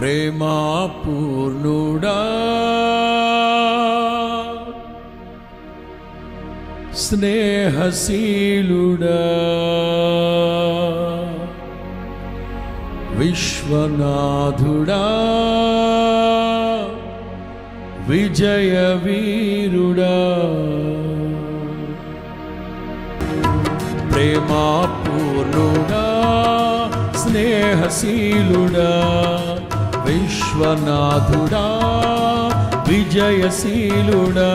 ప్రేమా పూర్ణుడా స్నేహశీలుడా విశ్వనాథుడా విజయవీరుడా ప్రేమా పూర్ణుడా స్నేహశీలుడా విశ్వనాథుడా విజయశీలుడా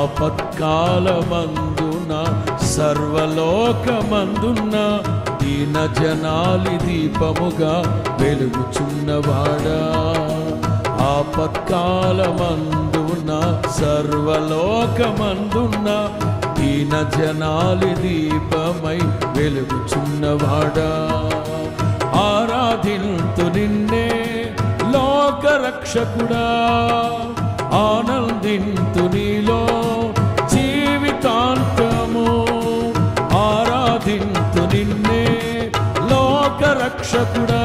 ఆపత్కాలమందున సర్వలోకమందున దీన జనాలి దీపముగా వెలుగుచున్నవాడా ఆపత్కాలమందున సర్వలోకమందున దీన జనాలి దీపమై వెలుగుచున్నవాడా ఆరాధింతు నిన్నే లోకరక్షకుడా ఆనందింతు నీలో జీవితాంతము ఆరాధింతు నిన్నే లోకరక్షకుడా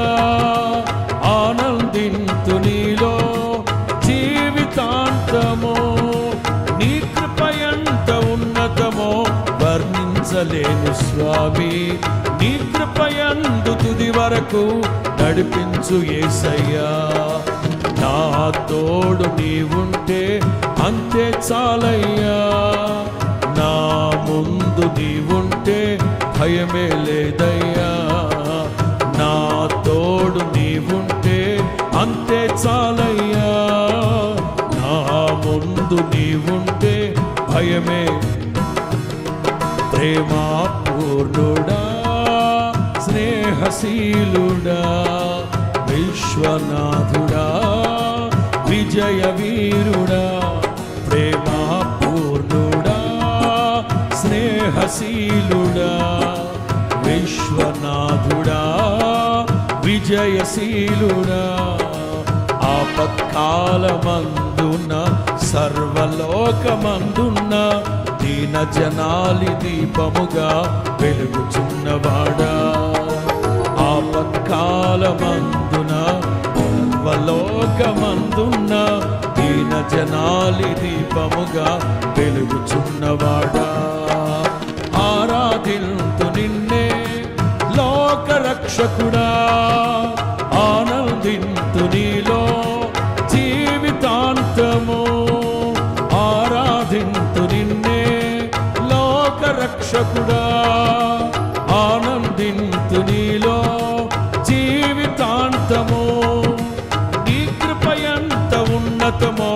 ఆనందింతు నీలో జీవితాంతము నీ కృప ఎంత ఉన్నతమో వర్ణించలేను స్వామి నీ కృపయందు తుది వరకు నడిపించు యేసయ్యా నా తోడు నీవుంటే అంతే చాలయ్యా నా ముందు నీవుంటే భయమే లేదయ్యా నా తోడు నీవుంటే అంతే చాలయ్యా నా ముందు నీవుంటే భయమే ప్రేమా పూర్ణుడా స్నేహశీలుడా విశ్వనాథుడా విజయవీరుడా ప్రేమా పూర్ణుడా స్నేహశీలుడా విశ్వనాథుడా విజయశీలుడా ఆపత్కాలమందున సర్వలోకమందున దీన జనాలి దీపముగా వెలుగుచున్నవాడా ఆపత్కాలమందున సర్వలోకమందున దీన జనాలి దీపముగా వెలుగుచున్నవాడా ఆరాధింతు నిన్నే లోకరక్షకుడా ఆనందింతు నీలో జీవితాంతము ఆరాధింతు నిన్నే లోకరక్షకుడా ఆనందింతు నీలో జీవితాంతము నీ కృప ఎంత ఉన్నతమో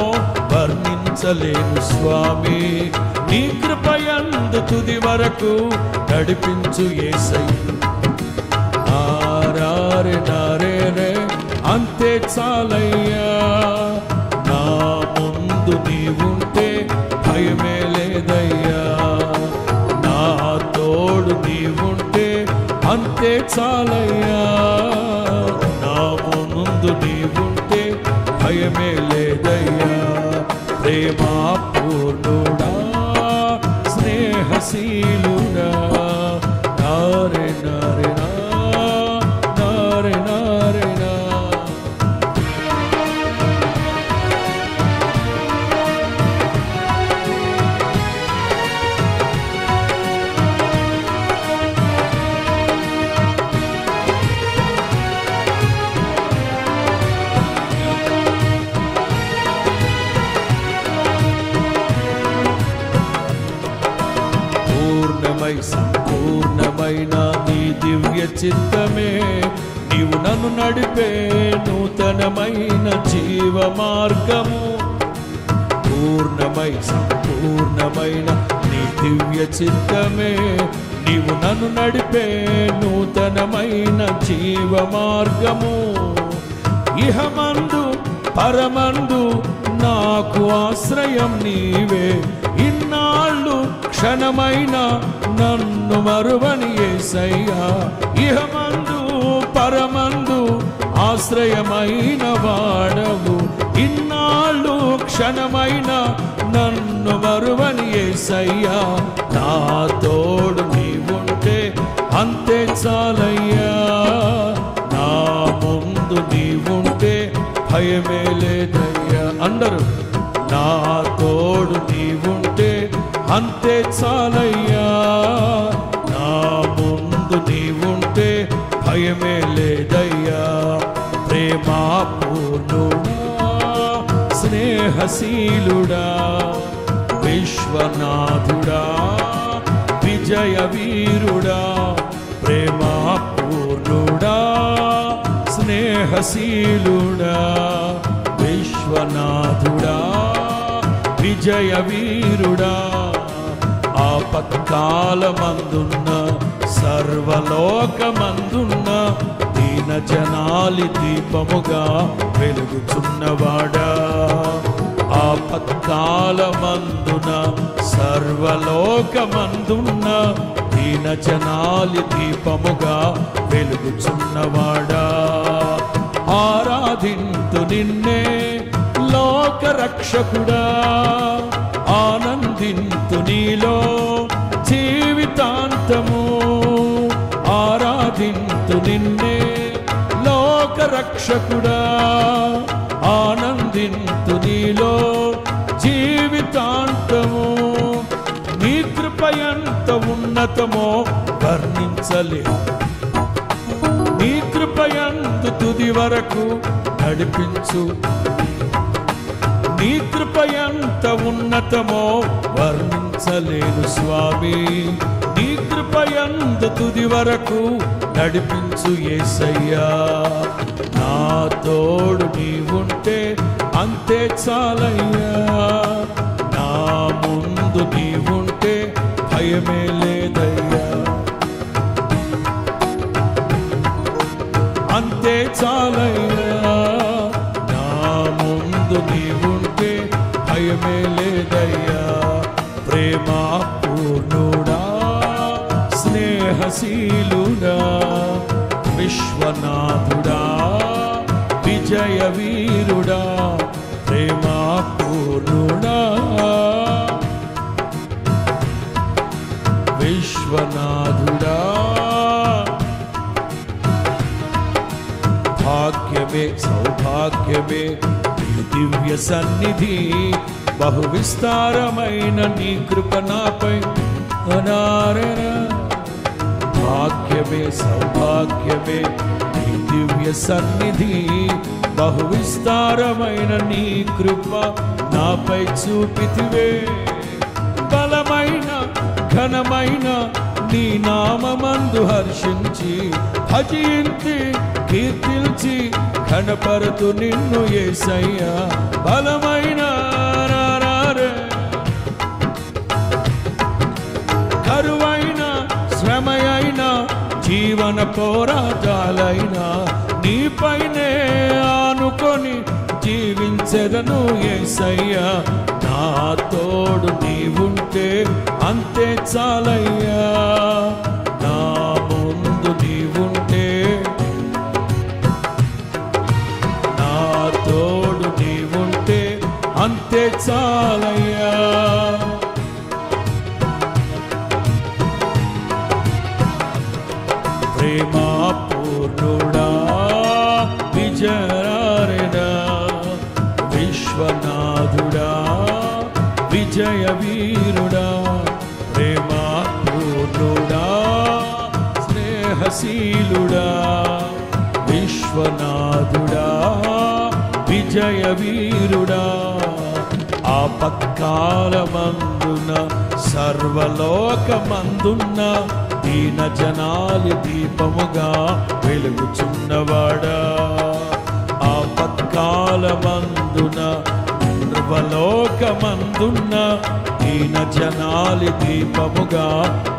వర్ణించలేను స్వామి నీ కృపయందు తుది వరకు నడిపించు యేసయ్యా నారే నారే రే అంతే చాలయ్యా నా ముందు నీవుంటే భయమే లేదయ్యా నా తోడు నీవుంటే అంతే చాలయ్యా నా ముందు నీవుంటే భయమే లేదయ్యా ప్రేమా పూర్ణుడా స్నేహశీలుడా నారే నారే నారే నారే నా సంపూర్ణమైన నీ దివ్య చిత్తమే నీవు నన్ను నడిపే నూతనమైన జీవ మార్గము సంపూర్ణమైన నీ దివ్య చిత్తమే నీవు నన్ను నడిపే నూతనమైన జీవ మార్గము ఇహమందు పరమందు నాకు ఆశ్రయం నీవే ఇన్నాళ్ళు క్షణమైన నన్ను మరువని యేసయ్యా ఇహమందు పరమందు ఆశ్రయమైన వాడవు ఇన్నాళ్ళు క్షణమైన నన్ను మరువని యేసయ్యా నా తోడు నీవుంటే అంతే చాలయ్యా నా ముందు నీవుంటే భయమే లేదయ్యా. అందరూ నా తోడు నీవుంటే అంతే చాలయ్యా. నా ముందు నీవుంటే భయమే లేదయ్యా. ప్రేమా పూర్ణుడా, స్నేహశీలుడా, విశ్వనాథుడా, విజయ వీరుడా, ప్రేమా పూర్ణుడా, స్నేహశీలుడా, విశ్వనాథుడా, విజయ వీరుడా, ఆపత్కాలమందున్న సర్వలోకమందున్న దీన జనాలి దీపముగా వెలుగుచున్నవాడా. ఆపత్కాలమందున సర్వలోకమందున్న దీన జనాలి దీపముగా వెలుగుచున్నవాడా. ఆరాధింతు నిన్నే లోక రక్షకుడా, ఆనందింతు నీలో జీవితాంతము. ఆరాధింతు నిన్నే లోక రక్షకుడా, ఆనందింతు నీలో జీవితాంతము. నీ కృప ఎంత ఉన్నతమో వర్ణించలేము. నీ కృప ఎంత తుది వరకు నడిపించు. నీ కృప ఎంత ఉన్నతమో వర్ణించలేను స్వామి. నీ కృప ఎంత తుది వరకు నడిపించు యేసయ్యా. నా తోడు నీవుంటే అంతే చాలయ్యా. నా ముందు నీవుంటే భయమే లేదయ్యా. అంతే చాలయ్యా. నా ముందు నీవుంటే భయమే లేదయ్యా. ప్రేమా పూర్ణుడా, స్నేహశీలుడా, విశ్వనాథుడా, విజయ వీరుడా, ప్రేమా పూర్ణుడా, విశ్వనాథుడా. భాగ్యమే సౌభాగ్యమే నీ దివ్య సన్నిధి. బహు విస్తారమైన నీ కృప నాపై అనారెనా. భాగ్యమే సౌభాగ్యమే నీ దివ్య సన్నిధి. బహు విస్తారమైన నీ కృప నాపై చూపితివే. బలమైన ఘనమైన నీ నామమందు హర్షించి భజించి కీర్తిల్చి ఘనపరతు నిన్ను యేసయ్యా. బలమైన కరువైన శ్రమయైన జీవన పోరాటాలైనా నీపైనే ఆనుకొని జీవించెదను యేసయ్యా. నా తోడు నీవుంటే అంతే చాలయ్యా. నా ముందు నీవుంటే, నా తోడు నీవుంటే అంతే చాలయ్యా. ప్రేమా పూర్ణుడా, విజయారెనా, విశ్వనాథుడా, విజయ వీరుడా, ప్రేమా పూర్ణుడా, స్నేహశీలుడా, విశ్వనాథుడా, విజయ వీరుడా. ఆపత్కాలమందున సర్వలోకమందున్న దీన జనాలి దీపముగా వెలుగుచున్నవాడా. ఆపత్కాలమందున సర్వలోకమందున్న దీన జనాలి దీపముగా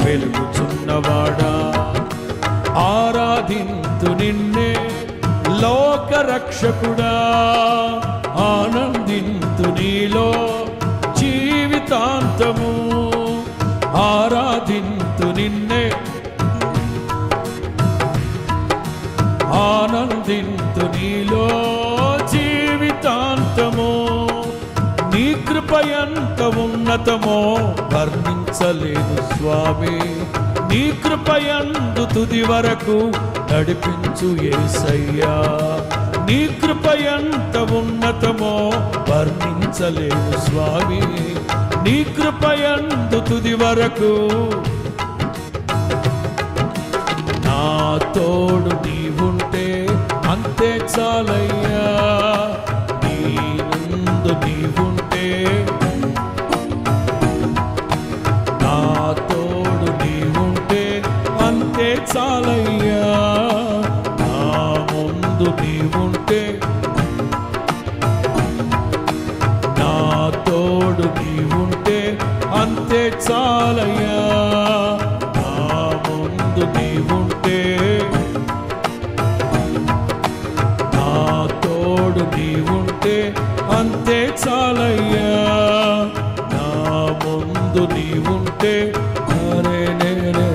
వెలుగుచున్నవాడా. ఆరాధింతు నిన్నే లోక రక్షకుడా, ఆనందింతు నీలో జీవితాంతము. ఆరాధింతు నిన్నే, ఆనందింతు నీలో జీవితాంతము. నీ కృప ఎంత ఉన్నతమో వర్ణించలేను స్వామి. నీ కృప యందు తుది వరకు నడిపించు యేసయ్యా. నీ కృప ఎంత ఉన్నతమో వర్ణించలేను స్వామి. నీ కృప యందు తుది వరకు నా తోడు నీవుంటే అంతే చాలయ్యా. నీ ముందు నీవుంటే నా తోడు నీవుంటే అంతే చాలయ్యా. నా ముందు నీవుంటే నా తోడు నీవుంటే అంతే చాలయ్యా. నా ముందు నీవుంటే నా తోడు నీవుంటే అంతే చాలయ్యా. నా ముందు నీవుంటే నరే నేరే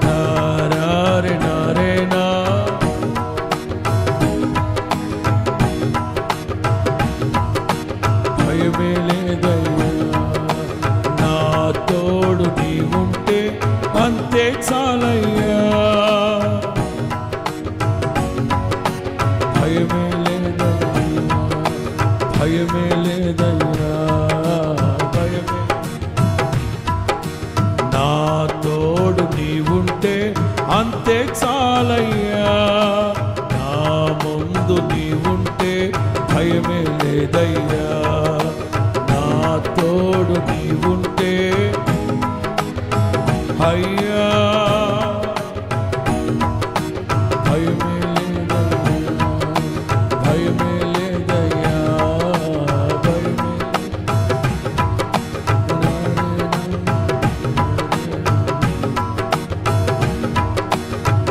నారే నారే నా భయమే లేదయ్యా. నా తోడు నీవుంటే అంతే చాలయ్యా. భయమే లేదయ్యా, భయమే లేదయ్యా, భయమే. నా తోడు నీవుంటే అంతే చాలయ్యా. నా ముందు నీవుంటే భయమే లేదయ్యా. నా తోడు నీవుంటే అయ్యా భయమే లేదయ్యా, భయమే లేదయ్యా, భయమే.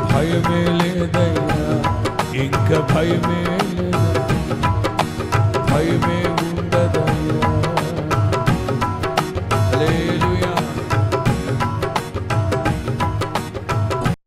భయమే లేదయ్యా, ఇంక భయమే